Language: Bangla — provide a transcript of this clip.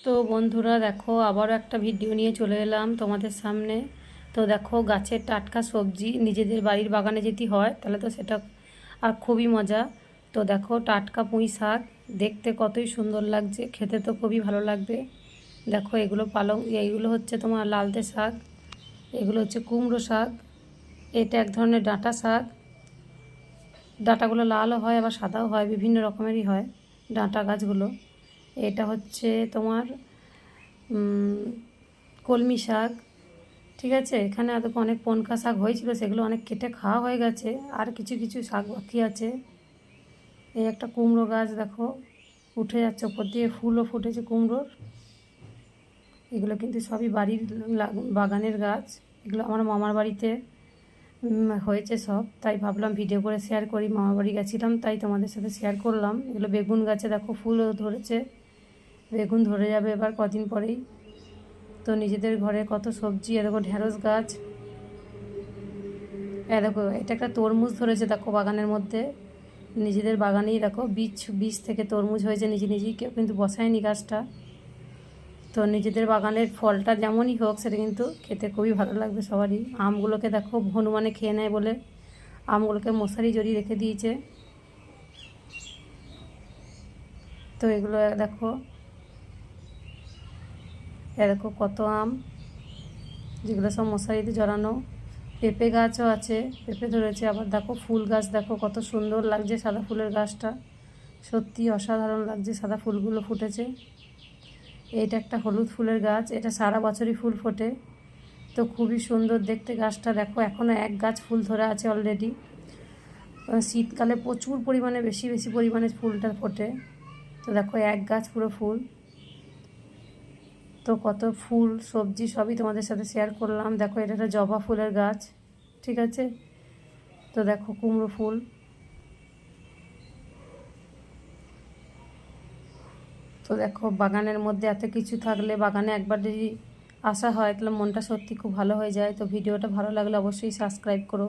তো বন্ধুরা দেখো আবারও একটা ভিডিও নিয়ে চলে এলাম তোমাদের সামনে। তো দেখো গাছের টাটকা সবজি নিজেদের বাড়ির বাগানে যদি হয় তাহলে তো সেটা আর খুবই মজা। তো দেখো টাটকা পুঁই শাক দেখতে কতই সুন্দর লাগছে, খেতে তো খুবই ভালো লাগবে। দেখো এগুলো এইগুলো হচ্ছে তোমার লালতে শাক, এগুলো হচ্ছে কুমড়ো শাক, এটা এক ধরনের ডাঁটা শাক। ডাঁটাগুলো লালও হয় আবার সাদাও হয়, বিভিন্ন রকমেরই হয় ডাঁটা গাছগুলো। এটা হচ্ছে তোমার কলমি শাক। ঠিক আছে, এখানে অনেক পনকা শাক হয়েছিল, সেগুলো অনেক কেটে খাওয়া হয়ে গেছে, আর কিছু কিছু শাক বাকি আছে। এই একটা কুমড়ো গাছ দেখো উঠে যাচ্ছে ওপর দিয়ে, ফুলও ফুটেছে কুমড়োর। এগুলো কিন্তু সবই বাড়ির বাগানের গাছ, এগুলো আমার মামার বাড়িতে হয়েছে সব, তাই ভাবলাম ভিডিও করে শেয়ার করি। মামার বাড়ি গেছিলাম তাই তোমাদের সাথে শেয়ার করলাম। এগুলো বেগুন গাছে দেখো ফুলও ধরেছে, বেগুন ধরে যাবে এবার কদিন পরেই। তো নিজেদের ঘরে কত সবজি, দেখো ঢ্যাঁড়স গাছ, দেখো এটা একটা তরমুজ ধরেছে দেখো বাগানের মধ্যে, নিজেদের বাগানেই দেখো বীজ থেকে তরমুজ হয়েছে নিজেই, কেউ কিন্তু বসায়নি গাছটা। তো নিজেদের বাগানের ফলটা যেমনই হোক সেটা কিন্তু খেতে খুবই ভালো লাগবে সবারই। আমগুলোকে দেখো হনুমানে খেয়ে নেয় বলে আমগুলোকে মশারি জড়িয়ে রেখে দিয়েছে। তো এগুলো দেখো, দেখো কত আম, যেগুলো সব মশারিতে জড়ানো। পেঁপে গাছও আছে, পেঁপে ধরেছে। আবার দেখো ফুল গাছ, দেখো কত সুন্দর লাগছে সাদা ফুলের গাছটা, সত্যি অসাধারণ লাগছে সাদা ফুলগুলো ফুটেছে। এইটা একটা হলুদ ফুলের গাছ, এটা সারা বছরই ফুল ফোটে, তো খুবই সুন্দর দেখতে গাছটা। দেখো এখনও এক গাছ ফুল ধরে আছে অলরেডি। শীতকালে প্রচুর পরিমাণে বেশি পরিমাণে ফুলটা ফোটে। তো দেখো এক গাছ পুরো ফুল। তো কত ফুল সবজি সবই তোমাদের সাথে শেয়ার করলাম। দেখো এটা একটা জবা ফুলের গাছ, ঠিক আছে। তো দেখো কুমড়ো ফুল। তো দেখো বাগানের মধ্যে এত কিছু থাকলে, বাগানে একবার যদি আসা হয় তাহলে মনটা সত্যি খুব ভালো হয়ে যায়। তো ভিডিওটা ভালো লাগলে অবশ্যই সাবস্ক্রাইব করো।